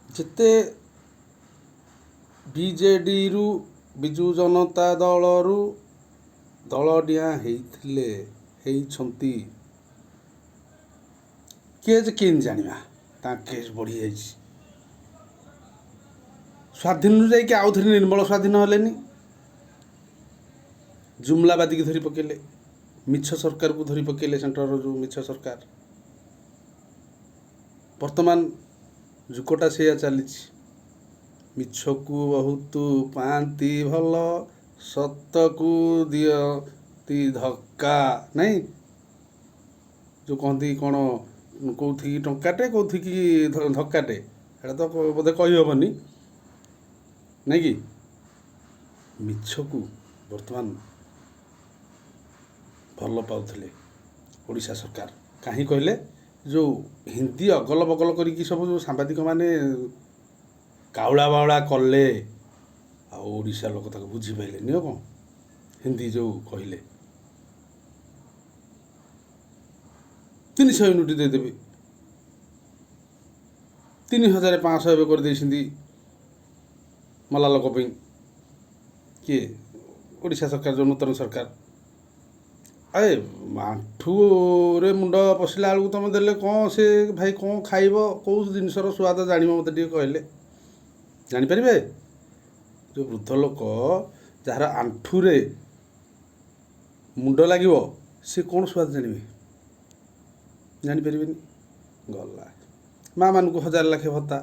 ଯେତେ ବିଜେଡ଼ିରୁ ବିଜୁ ଜନତା ଦଳରୁ ଦଳଡିଆଁ ହେଇଛନ୍ତି କିଏ ଯେ କେନ୍ ଜାଣିବା ତାଙ୍କ କେସ୍ ବଢ଼ିଯାଇଛି। ସ୍ୱାଧୀନରୁ ଯାଇକି ଆଉଥରେ ନିର୍ମଳ ସ୍ୱାଧୀନ ହେଲେନି, ଜୁମଲାବାଦୀକି ଧରି ପକେଇଲେ, ମିଛ ସରକାରକୁ ଧରି ପକେଇଲେ, ସେଣ୍ଟରର ଯେଉଁ ମିଛ ସରକାର। ବର୍ତ୍ତମାନ ଯୁଗଟା ସେଇଆ ଚାଲିଛି। ମିଛକୁ ବହୁତ ପାଆନ୍ତି ଭଲ, ସତକୁ ଦିଅନ୍ତି ଧକ୍କା। ନାଇଁ, ଯେଉଁ କହନ୍ତି କ'ଣ କେଉଁଠିକି ଟଙ୍କାଟେ କେଉଁଠିକି ଧକ୍କାଟେ, ସେଇଟା ତ ବୋଧେ କହିହେବନି, ନାଇଁ କି? ମିଛକୁ ବର୍ତ୍ତମାନ ଭଲ ପାଉଥିଲେ ଓଡ଼ିଶା ସରକାର। କାହିଁ କହିଲେ, ଯେଉଁ ହିନ୍ଦୀ ଅଗଲ ବଗଲ କରିକି ସବୁ ଯେଉଁ ସାମ୍ବାଦିକମାନେ କାଉଳା ବାଉଳା କଲେ, ଆଉ ଓଡ଼ିଶା ଲୋକ ତାକୁ ବୁଝିପାରିଲେନି। ଆଉ କ'ଣ ହିନ୍ଦୀ ଯେଉଁ କହିଲେ 300 ୟୁନିଟ୍ ଦେଇଦେବେ, 3500 ଏବେ କରିଦେଇଛନ୍ତି ମଲା ଲୋକ ପାଇଁ। କିଏ? ଓଡ଼ିଶା ସରକାର, ଯେଉଁ ନୂତନ ସରକାର। ଆରେ ଆଣ୍ଠୁରେ ମୁଣ୍ଡ ପଶିଲା ବେଳକୁ ତୁମେ ଦେଲେ କ'ଣ ସେ ଭାଇ କ'ଣ ଖାଇବ, କେଉଁ ଜିନିଷର ସ୍ୱାଦ ଜାଣିବ ମୋତେ ଟିକେ କହିଲେ? ଜାଣିପାରିବେ? ଯେଉଁ ବୃଦ୍ଧ ଲୋକ ଯାହାର ଆଣ୍ଠୁରେ ମୁଣ୍ଡ ଲାଗିବ, ସେ କ'ଣ ସ୍ୱାଦ ଜାଣିବେ? ଜାଣିପାରିବେନି। ଗଲା ମା'ମାନଙ୍କୁ 1000 ଲେଖାଏଁ ଭତ୍ତା,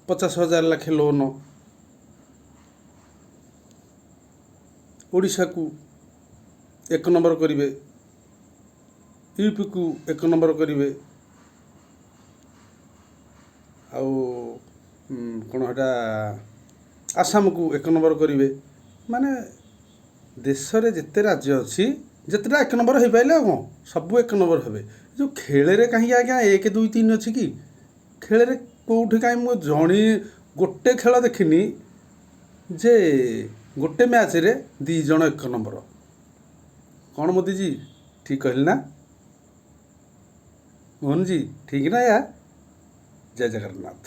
50,000 ଲେଖାଏଁ ଲୋନ୍। ଓଡ଼ିଶାକୁ 1 ନମ୍ବର କରିବେ, ୟୁପିକୁ 1 ନମ୍ବର କରିବେ, ଆଉ କ'ଣ ହେଟା ଆସାମକୁ 1 ନମ୍ବର କରିବେ। ମାନେ ଦେଶରେ ଯେତେ ରାଜ୍ୟ ଅଛି, ଯେତେଟା 1 ନମ୍ବର ହେଇପାରିଲେ ଆଉ କ'ଣ ସବୁ 1 ନମ୍ବର ହେବେ। ଯେଉଁ ଖେଳରେ କାହିଁକି ଆଜ୍ଞା 1, 2, 3 ଅଛି କି? ଖେଳରେ କେଉଁଠି କାହିଁ ମୁଁ ଗୋଟେ ଖେଳ ଦେଖିନି ଯେ ଗୋଟେ ମ୍ୟାଚ୍ରେ 2 ଜଣ 1 ନମ୍ବର। କ'ଣ ମୋଦିଜୀ ଠିକ୍ କହିଲି ନା? ମୋହନଜୀ ଠିକ୍ ନା? ଜୟ ଜଗନ୍ନାଥ।